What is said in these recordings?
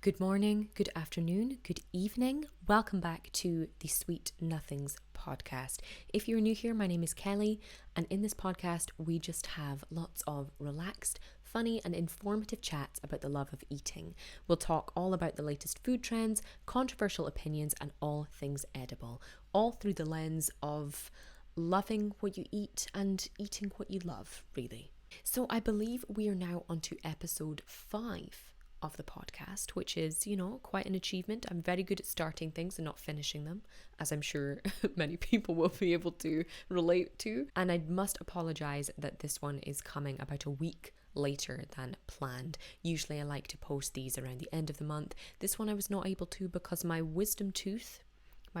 Good morning, good afternoon, good evening. Welcome back to the Sweet Nothings podcast. If you're new here, my name is Kelly, and in this podcast, we just have lots of relaxed, funny, and informative chats about the love of eating. We'll talk all about the latest food trends, controversial opinions, and all things edible, all through the lens of loving what you eat and eating what you love, really. So I believe we are now on to episode 5 of the podcast, which is, quite an achievement. I'm very good at starting things and not finishing them, as I'm sure many people will be able to relate to. And I must apologize that this one is coming about a week later than planned. Usually I like to post these around the end of the month. This one I was not able to because my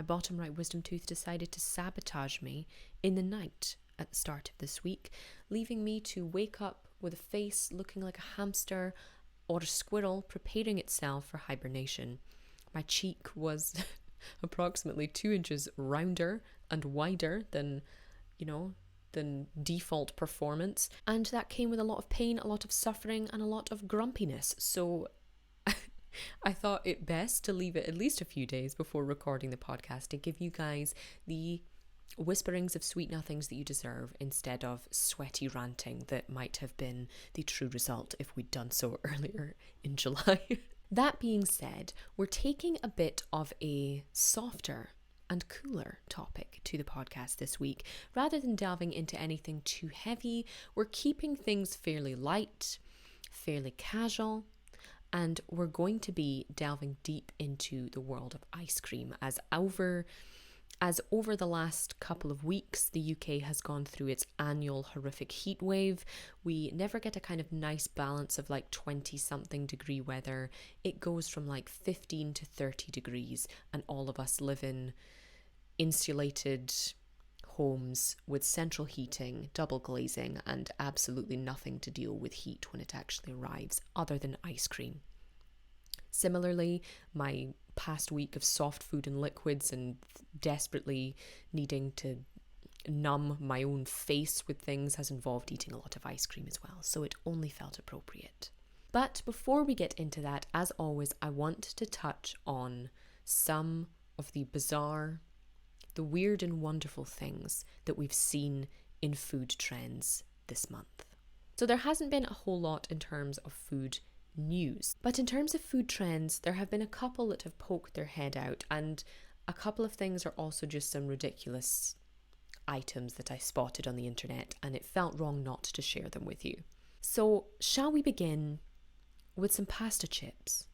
bottom right wisdom tooth decided to sabotage me in the night at the start of this week, leaving me to wake up with a face looking like a hamster or a squirrel preparing itself for hibernation. My cheek was approximately 2 inches rounder and wider than default performance. And that came with a lot of pain, a lot of suffering, and a lot of grumpiness. So I thought it best to leave it at least a few days before recording the podcast to give you guys the whisperings of sweet nothings that you deserve instead of sweaty ranting that might have been the true result if we'd done so earlier in July. That being said, we're taking a bit of a softer and cooler topic to the podcast this week. Rather than delving into anything too heavy, we're keeping things fairly light, fairly casual, and we're going to be delving deep into the world of ice cream as over the last couple of weeks, the UK has gone through its annual horrific heat wave. We never get a kind of nice balance of like 20-something degree weather. It goes from like 15 to 30 degrees, and all of us live in insulated homes with central heating, double glazing, and absolutely nothing to deal with heat when it actually arrives, other than ice cream. Similarly, my past week of soft food and liquids and desperately needing to numb my own face with things has involved eating a lot of ice cream as well, so it only felt appropriate. But before we get into that, as always, I want to touch on some of the bizarre, the weird and wonderful things that we've seen in food trends this month. So there hasn't been a whole lot in terms of food news, but in terms of food trends, there have been a couple that have poked their head out, and a couple of things are also just some ridiculous items that I spotted on the internet, and it felt wrong not to share them with you. So shall we begin with some pasta chips?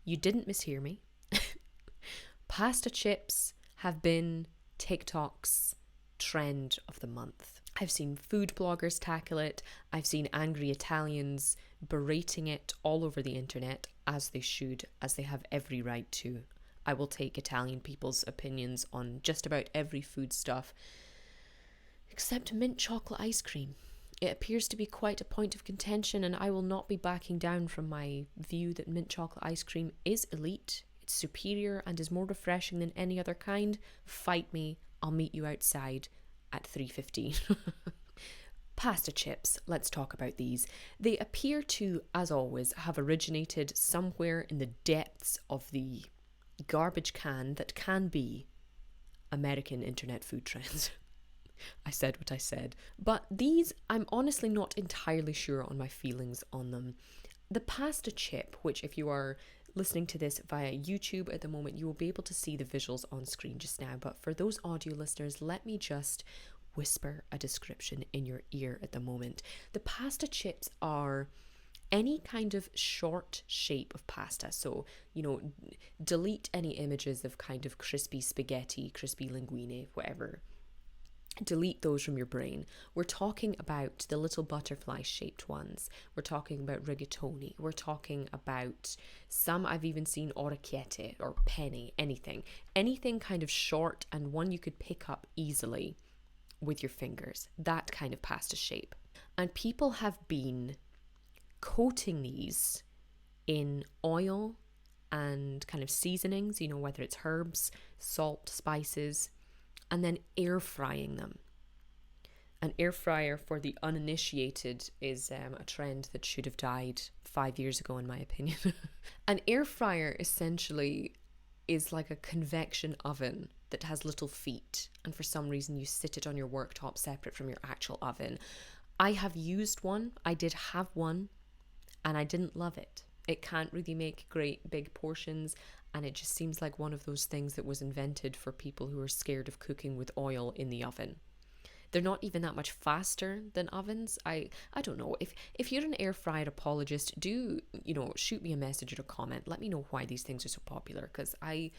You didn't mishear me. Pasta chips have been TikTok's trend of the month. I've seen food bloggers tackle it. I've seen angry Italians berating it all over the internet, as they should, as they have every right to. I will take Italian people's opinions on just about every food stuff, except mint chocolate ice cream. It appears to be quite a point of contention, and I will not be backing down from my view that mint chocolate ice cream is elite, it's superior, and is more refreshing than any other kind. Fight me, I'll meet you outside at 3:15. Pasta chips, let's talk about these. They appear to, as always, have originated somewhere in the depths of the garbage can that can be American internet food trends. I said what I said. But these, I'm honestly not entirely sure on my feelings on them. The pasta chip, which if you are listening to this via YouTube at the moment, you will be able to see the visuals on screen just now. But for those audio listeners, let me just whisper a description in your ear at the moment. The pasta chips are any kind of short shape of pasta. So, delete any images of kind of crispy spaghetti, crispy linguine, whatever. Delete those from your brain. We're talking about the little butterfly shaped ones. We're talking about rigatoni. We're talking about some I've even seen orecchiette or penne, anything kind of short and one you could pick up easily with your fingers, that kind of pasta shape. And people have been coating these in oil and kind of seasonings, whether it's herbs, salt, spices, and then air frying them. An air fryer, for the uninitiated, is a trend that should have died 5 years ago, in my opinion. An air fryer essentially is like a convection oven that has little feet, and for some reason you sit it on your worktop separate from your actual oven. I have used one, I did have one, and I didn't love it. It can't really make great big portions, and it just seems like one of those things that was invented for people who are scared of cooking with oil in the oven. They're not even that much faster than ovens. I don't know. If you're an air fryer apologist, do, shoot me a message or a comment. Let me know why these things are so popular, because I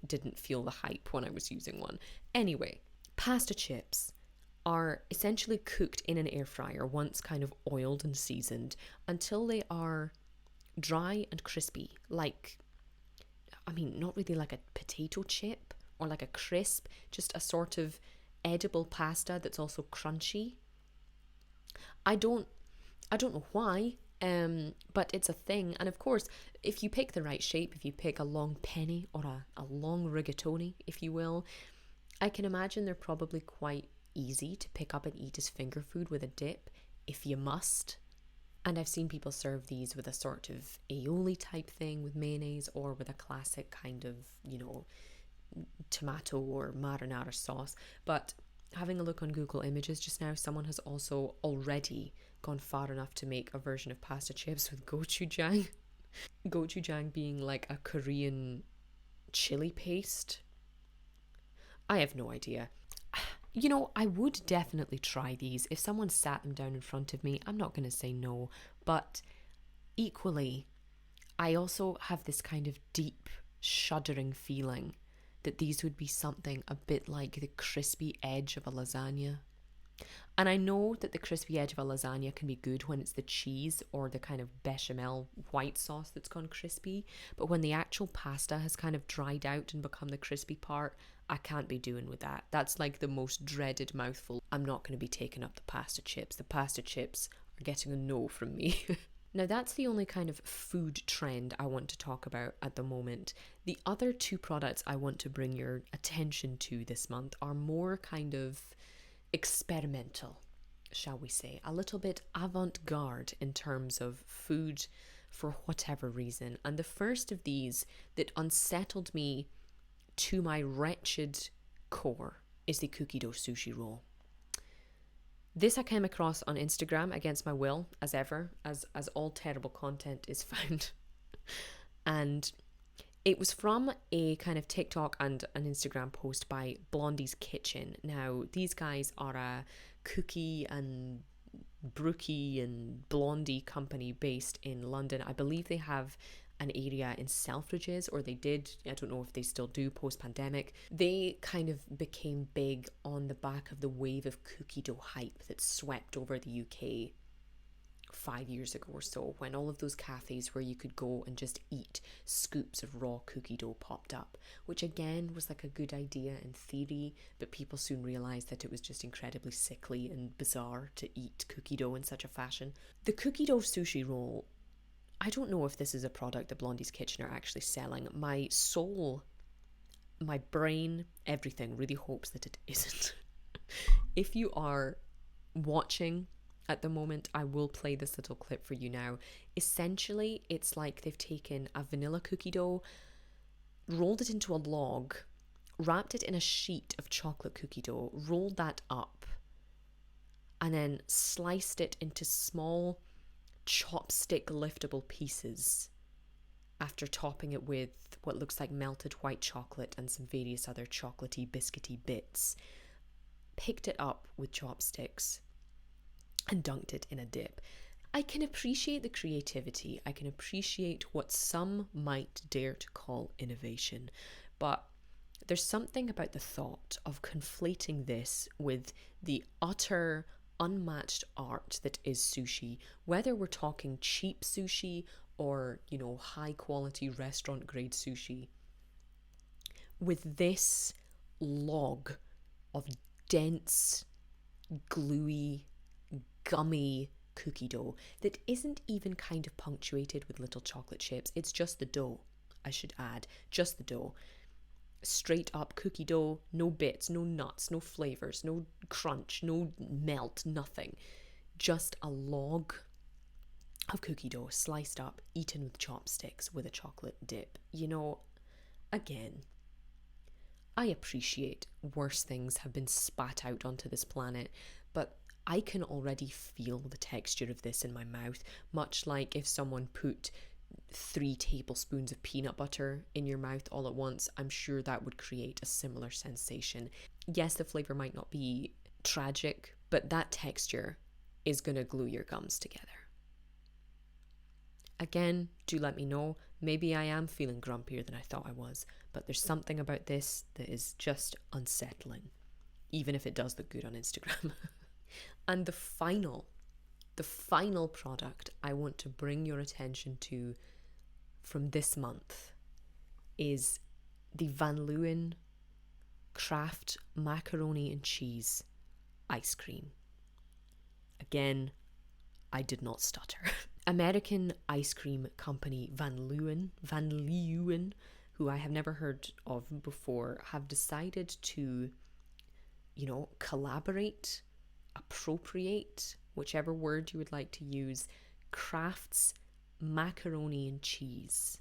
didn't feel the hype when I was using one. Anyway, pasta chips are essentially cooked in an air fryer once kind of oiled and seasoned until they are dry and crispy. Not really like a potato chip or like a crisp, just a sort of edible pasta that's also crunchy. I don't know why, but it's a thing. And of course, if you pick the right shape, if you pick a long penny or a long rigatoni, if you will, I can imagine they're probably quite easy to pick up and eat as finger food with a dip, if you must. And I've seen people serve these with a sort of aioli type thing with mayonnaise, or with a classic kind of, tomato or marinara sauce. But having a look on Google Images just now, someone has also already gone far enough to make a version of pasta chips with gochujang. Gochujang being like a Korean chili paste. I have no idea. I would definitely try these. If someone sat them down in front of me, I'm not going to say no. But equally, I also have this kind of deep, shuddering feeling that these would be something a bit like the crispy edge of a lasagna. And I know that the crispy edge of a lasagna can be good when it's the cheese or the kind of bechamel white sauce that's gone crispy. But when the actual pasta has kind of dried out and become the crispy part, I can't be doing with that. That's like the most dreaded mouthful. I'm not going to be taking up the pasta chips. The pasta chips are getting a no from me. Now, that's the only kind of food trend I want to talk about at the moment. The other two products I want to bring your attention to this month are more kind of experimental, shall we say, a little bit avant-garde in terms of food for whatever reason. And the first of these that unsettled me to my wretched core is the cookie dough sushi roll. This I came across on Instagram against my will, as ever, as all terrible content is found. And it was from a kind of TikTok and an Instagram post by Blondie's Kitchen. Now, these guys are a cookie and brookie and blondie company based in London. I believe they have an area in Selfridges, or they did. I don't know if they still do post-pandemic. They kind of became big on the back of the wave of cookie dough hype that swept over the UK 5 years ago or so, when all of those cafes where you could go and just eat scoops of raw cookie dough popped up, which again was like a good idea in theory, but people soon realised that it was just incredibly sickly and bizarre to eat cookie dough in such a fashion. The cookie dough sushi roll, I don't know if this is a product that Blondie's Kitchen are actually selling. My soul, my brain, everything really hopes that it isn't. If you are watching at the moment, I will play this little clip for you now. Essentially, it's like they've taken a vanilla cookie dough, rolled it into a log, wrapped it in a sheet of chocolate cookie dough, rolled that up, and then sliced it into small chopstick liftable pieces after topping it with what looks like melted white chocolate and some various other chocolatey biscuity bits. Picked it up with chopsticks and dunked it in a dip. I can appreciate the creativity. I can appreciate what some might dare to call innovation, but there's something about the thought of conflating this with the utter unmatched art that is sushi, whether we're talking cheap sushi or, high quality restaurant grade sushi, with this log of dense, gluey, gummy cookie dough that isn't even kind of punctuated with little chocolate chips. It's just the dough, I should add, just the dough. Straight up cookie dough, no bits, no nuts, no flavors, no crunch, no melt, nothing. Just a log of cookie dough sliced up, eaten with chopsticks with a chocolate dip. You know, again, I appreciate worse things have been spat out onto this planet, but I can already feel the texture of this in my mouth, much like if someone put 3 tablespoons of peanut butter in your mouth all at once. I'm sure that would create a similar sensation. Yes, the flavour might not be tragic, but that texture is going to glue your gums together. Again, do let me know. Maybe I am feeling grumpier than I thought I was, but there's something about this that is just unsettling, even if it does look good on Instagram. And the final product I want to bring your attention to from this month is the Van Leeuwen Kraft macaroni and cheese ice cream. Again, I did not stutter. American ice cream company Van Leeuwen, who I have never heard of before, have decided to, collaborate, appropriate, whichever word you would like to use, Kraft's macaroni and cheese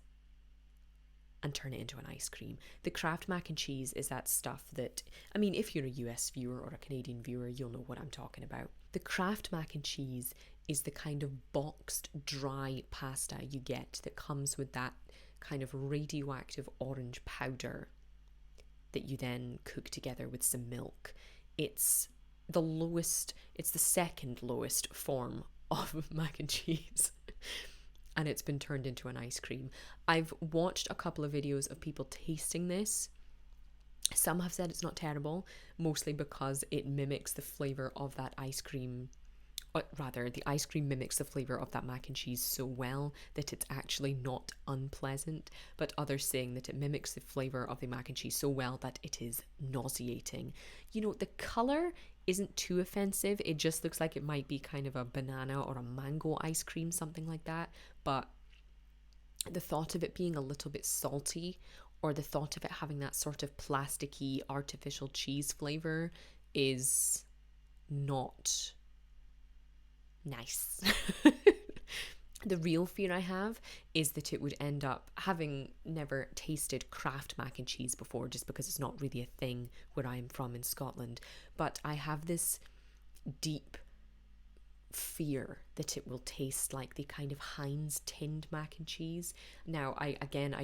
and turn it into an ice cream. The Kraft mac and cheese is that stuff that, if you're a US viewer or a Canadian viewer, you'll know what I'm talking about. The Kraft mac and cheese is the kind of boxed dry pasta you get that comes with that kind of radioactive orange powder that you then cook together with some milk. It's the second lowest form of mac and cheese. And it's been turned into an ice cream. I've watched a couple of videos of people tasting this. Some have said it's not terrible, mostly because it mimics the flavour of that ice cream. The ice cream mimics the flavour of that mac and cheese so well that it's actually not unpleasant, but others saying that it mimics the flavour of the mac and cheese so well that it is nauseating. The colour isn't too offensive. It just looks like it might be kind of a banana or a mango ice cream, something like that. But the thought of it being a little bit salty, or the thought of it having that sort of plasticky artificial cheese flavour, is not nice. The real fear I have is that it would end up, having never tasted Kraft mac and cheese before, just because it's not really a thing where I'm from in Scotland, but I have this deep fear that it will taste like the kind of Heinz tinned mac and cheese. Now, I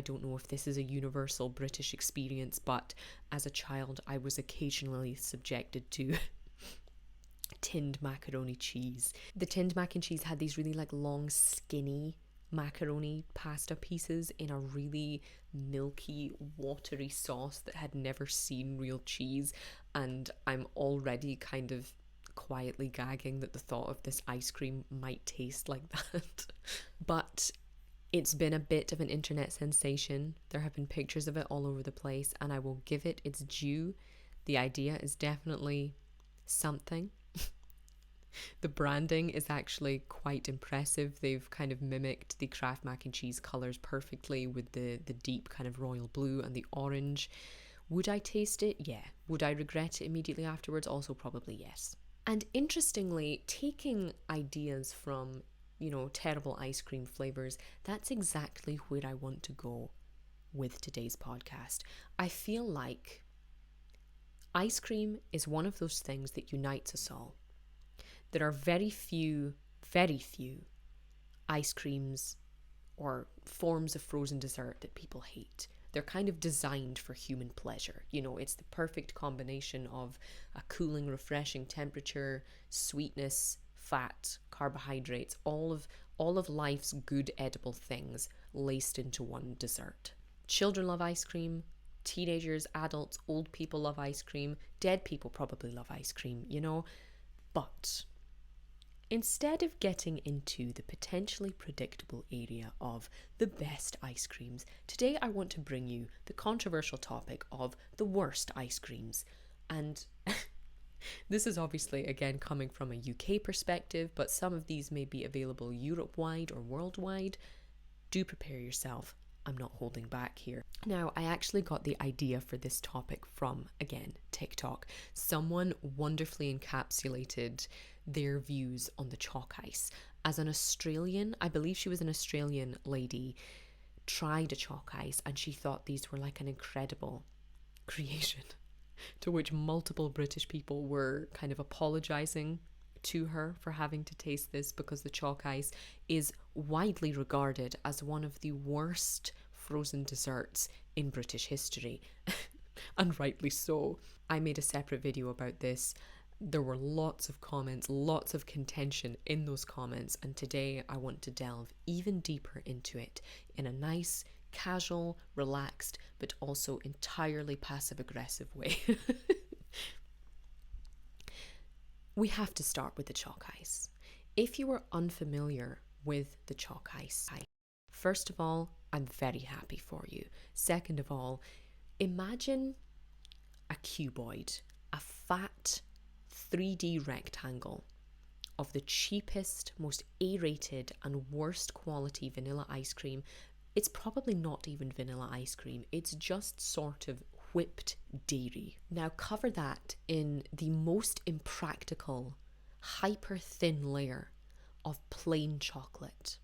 don't know if this is a universal British experience, but as a child I was occasionally subjected to tinned macaroni cheese. The tinned mac and cheese had these really long skinny macaroni pasta pieces in a really milky watery sauce that had never seen real cheese, and I'm already kind of quietly gagging that the thought of this ice cream might taste like that. But it's been a bit of an internet sensation. There have been pictures of it all over the place, and I will give it its due. The idea is definitely something. The branding is actually quite impressive. They've kind of mimicked the Kraft mac and cheese colours perfectly with the deep kind of royal blue and the orange. Would I taste it? Yeah. Would I regret it immediately afterwards? Also probably yes. And interestingly, taking ideas from, terrible ice cream flavours, that's exactly where I want to go with today's podcast. I feel like ice cream is one of those things that unites us all. There are very few ice creams or forms of frozen dessert that people hate. They're kind of designed for human pleasure. It's the perfect combination of a cooling, refreshing temperature, sweetness, fat, carbohydrates, all of life's good edible things laced into one dessert. Children love ice cream. Teenagers, adults, old people love ice cream. Dead people probably love ice cream, But instead of getting into the potentially predictable area of the best ice creams, today I want to bring you the controversial topic of the worst ice creams. And this is obviously, again, coming from a UK perspective, but some of these may be available Europe-wide or worldwide. Do prepare yourself. I'm not holding back here. Now, I actually got the idea for this topic from, again, TikTok. Someone wonderfully encapsulated their views on the chalk ice. as an Australian, I believe she was an Australian lady, tried a chalk ice and she thought these were like an incredible creation, to which multiple British people were kind of apologising to her for having to taste this, because the chalk ice is widely regarded as one of the worst frozen desserts in British history. And rightly so. I made a separate video about this. There were lots of comments, lots of contention in those comments, and today I want to delve even deeper into it in a nice, casual, relaxed, but also entirely passive-aggressive way. We have to start with the chalk ice. If you are unfamiliar with the chalk ice, first of all, I'm very happy for you. Second of all, imagine a cuboid, a fat 3D rectangle of the cheapest, most A-rated and worst quality vanilla ice cream. It's probably not even vanilla ice cream, it's just sort of whipped dairy. Now cover that in the most impractical, hyper thin layer of plain chocolate.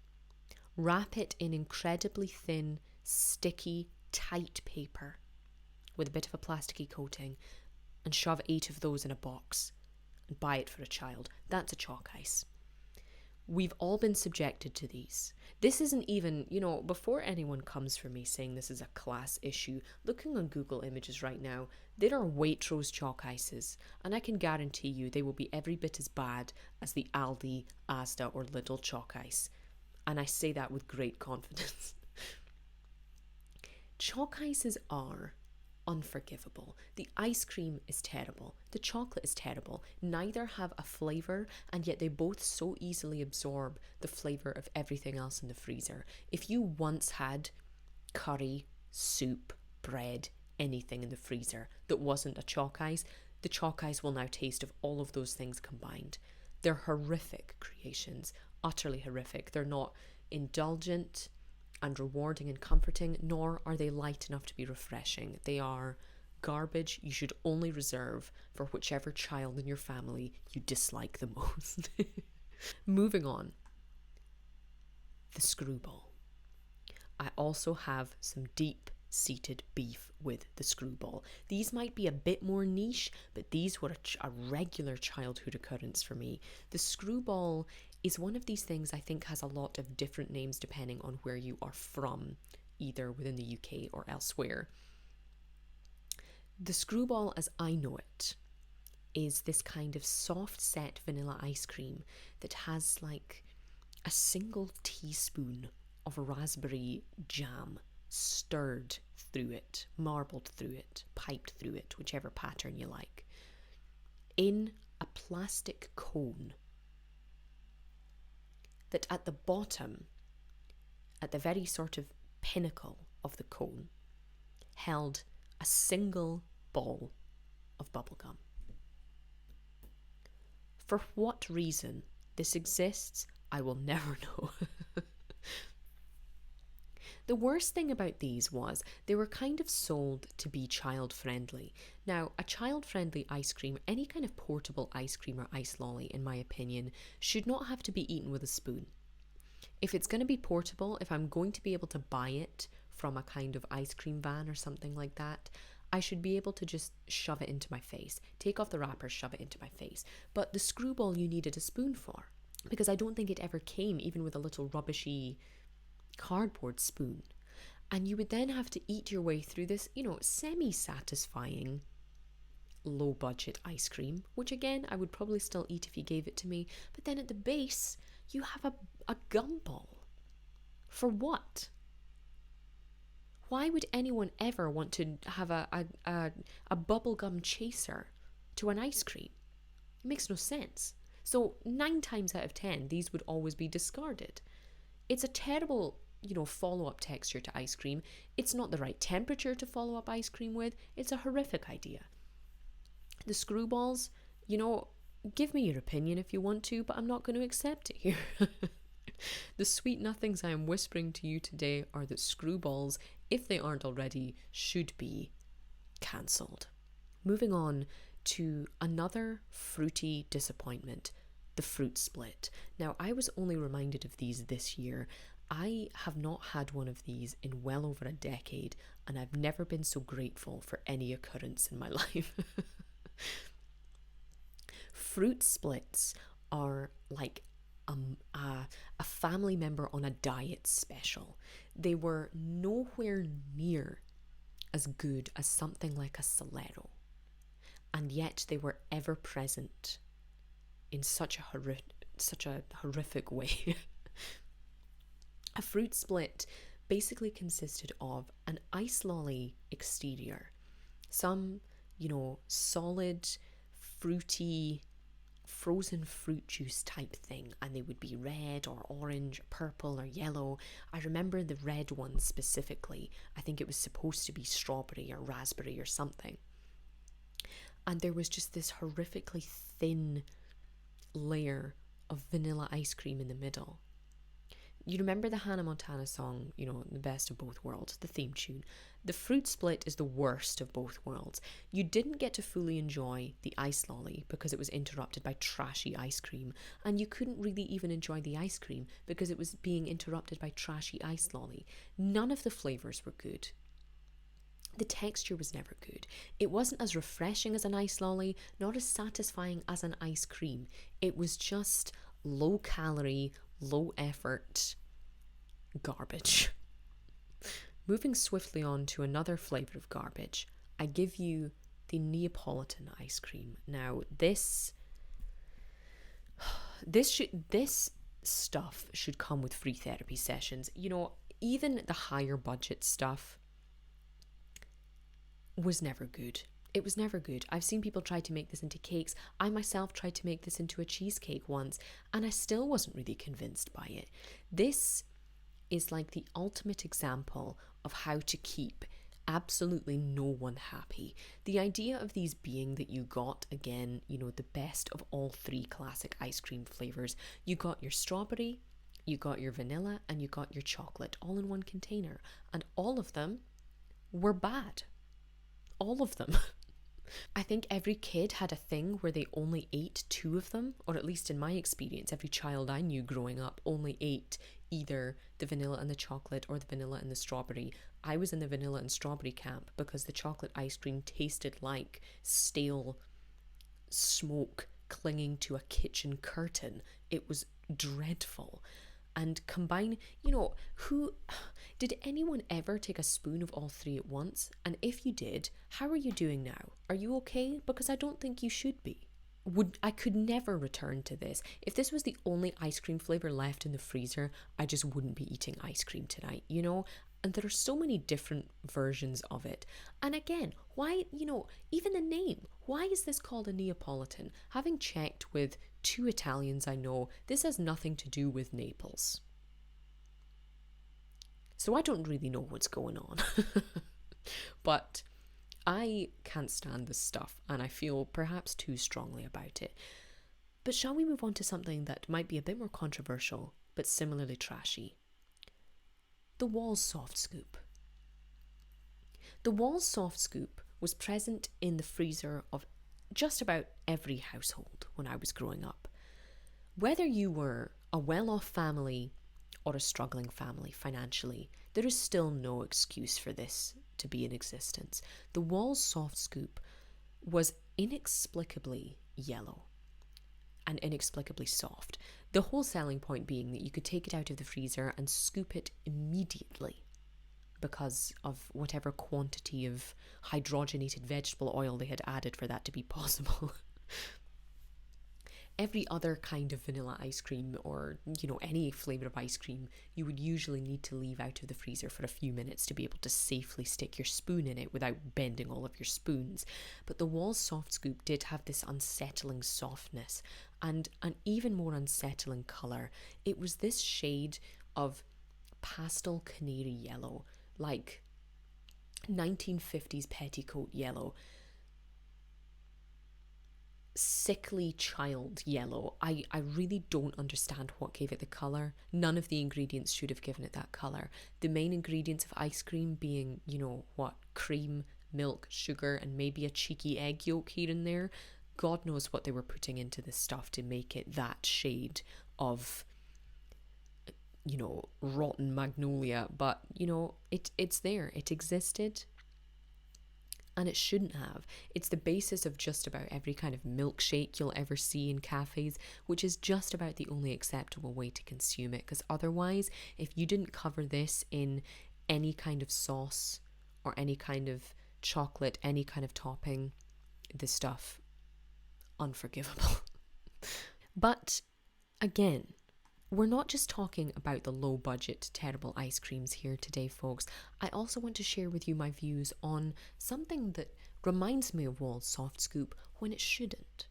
Wrap it in incredibly thin, sticky, tight paper with a bit of a plasticky coating and shove 8 of those in a box and buy it for a child. That's a chalk ice. We've all been subjected to these. This isn't even, before anyone comes for me saying this is a class issue, looking on Google Images right now, there are Waitrose chalk ices, and I can guarantee you they will be every bit as bad as the Aldi, Asda or Lidl chalk ice. And I say that with great confidence. Chalk ices are unforgivable. The ice cream is terrible. The chocolate is terrible. Neither have a flavour, and yet they both so easily absorb the flavour of everything else in the freezer. If you once had curry, soup, bread, anything in the freezer that wasn't a chalk ice, the chalk ice will now taste of all of those things combined. They're horrific creations, utterly horrific. They're not indulgent and rewarding and comforting, nor are they light enough to be refreshing. They are garbage you should only reserve for whichever child in your family you dislike the most. Moving on. The screwball. I also have some deep-seated beef with the screwball. These might be a bit more niche, but these were a regular childhood occurrence for me. The screwball is one of these things I think has a lot of different names depending on where you are from, either within the UK or elsewhere. The screwball, as I know it, is this kind of soft set vanilla ice cream that has like a single teaspoon of raspberry jam stirred through it, marbled through it, piped through it, whichever pattern you like, in a plastic cone that at the bottom, at the very sort of pinnacle of the cone, held a single ball of bubblegum. For what reason this exists, I will never know. The worst thing about these was they were kind of sold to be child-friendly. Now, a child-friendly ice cream, any kind of portable ice cream or ice lolly, in my opinion, should not have to be eaten with a spoon. If it's going to be portable, if I'm going to be able to buy it from a kind of ice cream van or something like that, I should be able to just shove it into my face. Take off the wrapper, shove it into my face. But the screwball you needed a spoon for, because I don't think it ever came even with a little rubbishy cardboard spoon. And you would then have to eat your way through this, semi-satisfying low budget ice cream, which again I would probably still eat if you gave it to me. But then at the base you have a gumball. For what? Why would anyone ever want to have a bubblegum chaser to an ice cream? It makes no sense. So 9 times out of 10 these would always be discarded. It's a terrible follow-up texture to ice cream. It's not the right temperature to follow up ice cream with. It's a horrific idea. The screwballs, give me your opinion if you want to, but I'm not going to accept it here. The sweet nothings I am whispering to you today are that screwballs, if they aren't already, should be cancelled. Moving on to another fruity disappointment, the fruit split. Now, I was only reminded of these this year. I have not had one of these in well over a decade, and I've never been so grateful for any occurrence in my life. Fruit splits are like a family member on a diet special. They were nowhere near as good as something like a Solero, and yet they were ever present in such a horrific way. A fruit split basically consisted of an ice lolly exterior, some, solid, fruity, frozen fruit juice type thing, and they would be red or orange, purple or yellow. I remember the red one specifically. I think it was supposed to be strawberry or raspberry or something. And there was just this horrifically thin layer of vanilla ice cream in the middle. You remember the Hannah Montana song, The Best of Both Worlds, the theme tune? The fruit split is the worst of both worlds. You didn't get to fully enjoy the ice lolly because it was interrupted by trashy ice cream, and you couldn't really even enjoy the ice cream because it was being interrupted by trashy ice lolly. None of the flavours were good. The texture was never good. It wasn't as refreshing as an ice lolly, not as satisfying as an ice cream. It was just low calorie, low effort garbage. Moving swiftly on to another flavour of garbage, I give you the Neapolitan ice cream. Now, this stuff should come with free therapy sessions. Even the higher budget stuff was never good. It was never good. I've seen people try to make this into cakes. I myself tried to make this into a cheesecake once, and I still wasn't really convinced by it. This is like the ultimate example of how to keep absolutely no one happy. The idea of these being that you got, again, the best of all three classic ice cream flavours. You got your strawberry, you got your vanilla, and you got your chocolate all in one container. And all of them were bad. All of them. I think every kid had a thing where they only ate two of them, or at least in my experience, every child I knew growing up only ate either the vanilla and the chocolate or the vanilla and the strawberry. I was in the vanilla and strawberry camp because the chocolate ice cream tasted like stale smoke clinging to a kitchen curtain. It was dreadful. And combine, who did anyone ever take a spoon of all three at once? And if you did, how are you doing now? Are you okay? Because I don't think you should be. I could never return to this. If this was the only ice cream flavour left in the freezer, I just wouldn't be eating ice cream tonight, And there are so many different versions of it. And again, why, even the name, why is this called a Neapolitan? Having checked with 2 Italians I know, this has nothing to do with Naples. So I don't really know what's going on. But I can't stand this stuff, and I feel perhaps too strongly about it. But shall we move on to something that might be a bit more controversial, but similarly trashy? The Wall's Soft Scoop. The Wall's Soft Scoop was present in the freezer of just about every household when I was growing up. Whether you were a well-off family or a struggling family financially, there is still no excuse for this to be in existence. The Wall's Soft Scoop was inexplicably yellow and inexplicably soft. The whole selling point being that you could take it out of the freezer and scoop it immediately because of whatever quantity of hydrogenated vegetable oil they had added for that to be possible. Every other kind of vanilla ice cream or, any flavour of ice cream, you would usually need to leave out of the freezer for a few minutes to be able to safely stick your spoon in it without bending all of your spoons. But the Wall's Soft Scoop did have this unsettling softness and an even more unsettling colour. It was this shade of pastel canary yellow, like 1950s petticoat yellow. Sickly child yellow. I really don't understand what gave it the colour. None of the ingredients should have given it that colour. The main ingredients of ice cream being, cream, milk, sugar, and maybe a cheeky egg yolk here and there. God knows what they were putting into this stuff to make it that shade of, rotten magnolia. But, it's there. It existed. And it shouldn't have. It's the basis of just about every kind of milkshake you'll ever see in cafes, which is just about the only acceptable way to consume it. Because otherwise, if you didn't cover this in any kind of sauce or any kind of chocolate, any kind of topping, this stuff, unforgivable. But again, we're not just talking about the low budget, terrible ice creams here today, folks. I also want to share with you my views on something that reminds me of Wall's Soft Scoop when it shouldn't.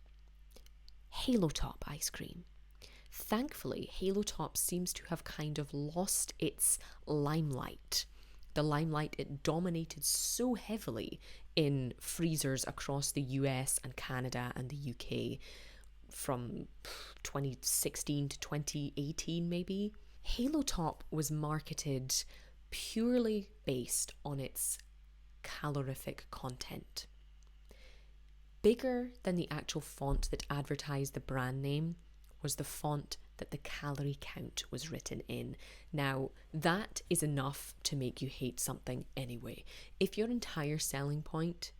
Halo Top ice cream. Thankfully, Halo Top seems to have kind of lost its limelight. The limelight it dominated so heavily in freezers across the US and Canada and the UK from 2016 to 2018 maybe. Halo Top was marketed purely based on its calorific content. Bigger than the actual font that advertised the brand name was the font that the calorie count was written in. Now, that is enough to make you hate something anyway. If your entire selling point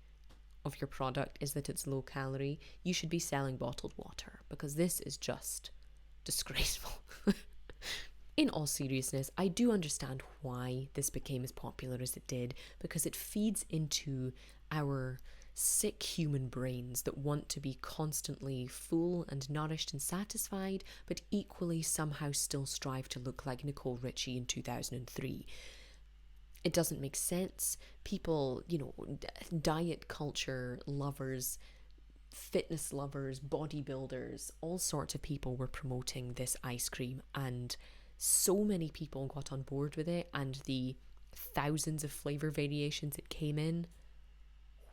of your product is that it's low calorie, you should be selling bottled water, because this is just disgraceful. In all seriousness, I do understand why this became as popular as it did, because it feeds into our sick human brains that want to be constantly full and nourished and satisfied, but equally somehow still strive to look like Nicole Richie in 2003. It doesn't make sense. People, diet culture lovers, fitness lovers, bodybuilders, all sorts of people were promoting this ice cream, and so many people got on board with it, and the thousands of flavor variations it came in.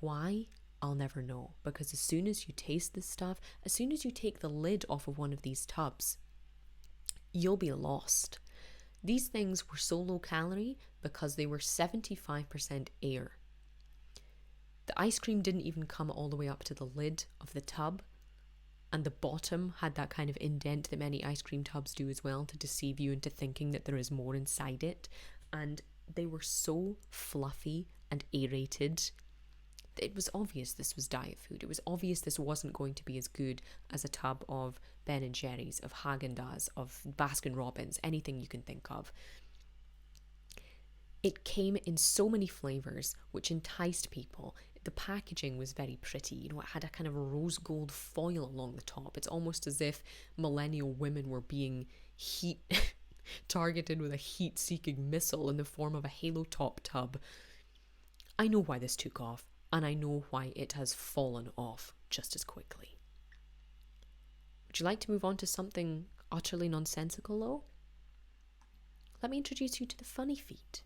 Why? I'll never know. Because as soon as you taste this stuff, as soon as you take the lid off of one of these tubs, you'll be lost. These things were so low calorie because they were 75% air. The ice cream didn't even come all the way up to the lid of the tub, and the bottom had that kind of indent that many ice cream tubs do as well, to deceive you into thinking that there is more inside it. And they were so fluffy and aerated. It was obvious this was diet food. It was obvious this wasn't going to be as good as a tub of Ben & Jerry's, of Haagen-Dazs, of Baskin Robbins, anything you can think of. It came in so many flavours, which enticed people. The packaging was very pretty. It had a kind of rose gold foil along the top. It's almost as if millennial women were being targeted with a heat-seeking missile in the form of a Halo Top tub. I know why this took off, and I know why it has fallen off just as quickly. Would you like to move on to something utterly nonsensical, though? Let me introduce you to the funny feet.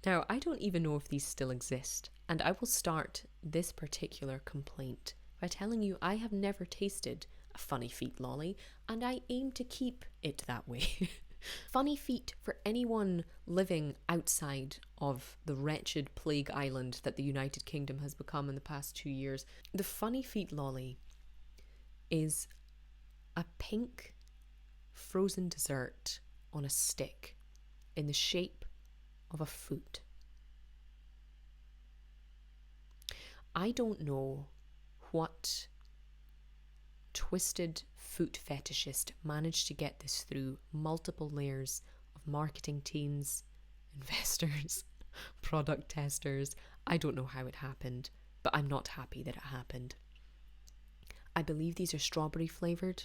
Now, I don't even know if these still exist, and I will start this particular complaint by telling you I have never tasted a funny feet lolly, and I aim to keep it that way. Funny feet, for anyone living outside of the wretched plague island that the United Kingdom has become in the past 2 years, the funny feet lolly is a pink frozen dessert on a stick in the shape of a foot. I don't know what twisted foot fetishist managed to get this through multiple layers of marketing teams, investors, product testers. I don't know how it happened, but I'm not happy that it happened. I believe these are strawberry flavoured.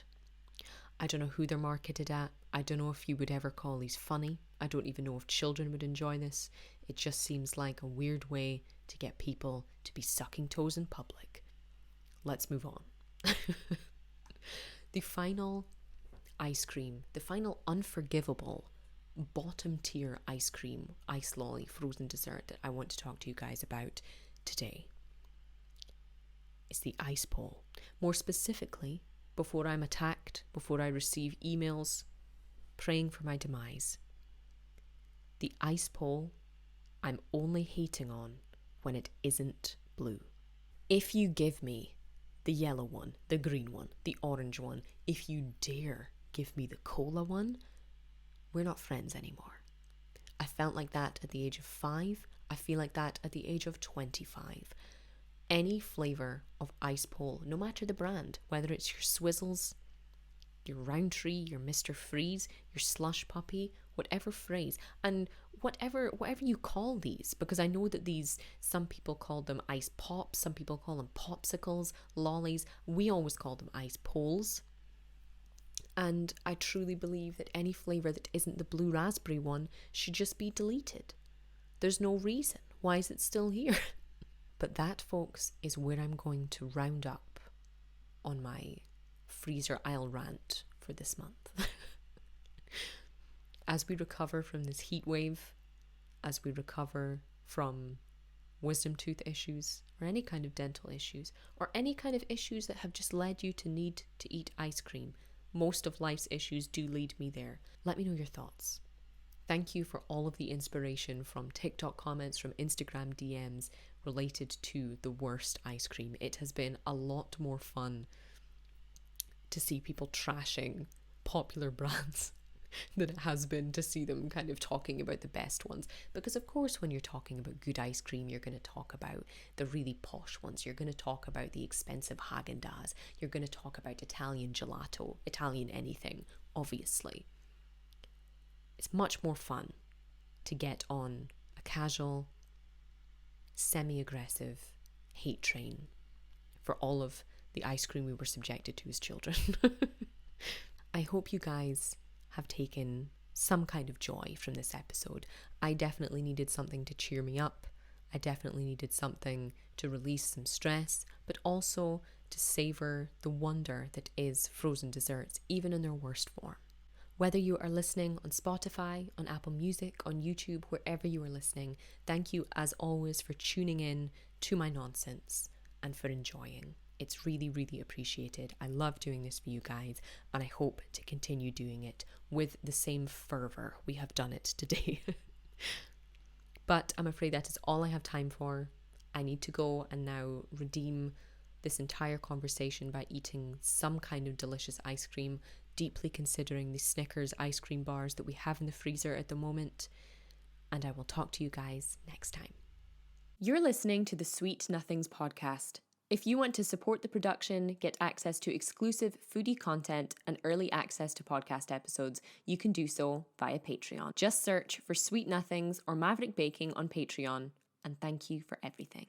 I don't know who they're marketed at. I don't know if you would ever call these funny. I don't even know if children would enjoy this. It just seems like a weird way to get people to be sucking toes in public. Let's move on. The final ice cream, the final unforgivable bottom tier ice cream, ice lolly, frozen dessert that I want to talk to you guys about today is the ice pole. More specifically, before I'm attacked, before I receive emails praying for my demise, the ice pole I'm only hating on when it isn't blue. If you give me the yellow one, the green one, the orange one, if you dare give me the cola one, we're not friends anymore. I felt like that at the age of 5. I feel like that at the age of 25. Any flavour of ice pole, no matter the brand, whether it's your Swizzles, your Roundtree, your Mr. Freeze, your Slush Puppy, whatever phrase, and whatever you call these, because I know that these, some people call them ice pops, some people call them popsicles, lollies. We always call them ice poles. And I truly believe that any flavour that isn't the blue raspberry one should just be deleted. There's no reason. Why is it still here? But that, folks, is where I'm going to round up on my freezer aisle rant for this month. As we recover from this heat wave, as we recover from wisdom tooth issues or any kind of dental issues or any kind of issues that have just led you to need to eat ice cream, most of life's issues do lead me there. Let me know your thoughts. Thank you for all of the inspiration from TikTok comments, from Instagram DMs related to the worst ice cream. It has been a lot more fun to see people trashing popular brands than it has been to see them kind of talking about the best ones. Because of course, when you're talking about good ice cream, you're going to talk about the really posh ones. You're going to talk about the expensive Haagen-Dazs. You're going to talk about Italian gelato, Italian anything, obviously. It's much more fun to get on a casual, semi-aggressive hate train for all of the ice cream we were subjected to as children. I hope you guys have taken some kind of joy from this episode. I definitely needed something to cheer me up. I definitely needed something to release some stress, but also to savor the wonder that is frozen desserts, even in their worst form. Whether you are listening on Spotify, on Apple Music, on YouTube, wherever you are listening, thank you as always for tuning in to my nonsense and for enjoying. It's really, really appreciated. I love doing this for you guys, and I hope to continue doing it with the same fervour we have done it today. But I'm afraid that is all I have time for. I need to go and now redeem this entire conversation by eating some kind of delicious ice cream, deeply considering the Snickers ice cream bars that we have in the freezer at the moment. And I will talk to you guys next time. You're listening to the Sweet Nothings podcast. If you want to support the production, get access to exclusive foodie content, and early access to podcast episodes, you can do so via Patreon. Just search for Sweet Nothings or Maverick Baking on Patreon, and thank you for everything.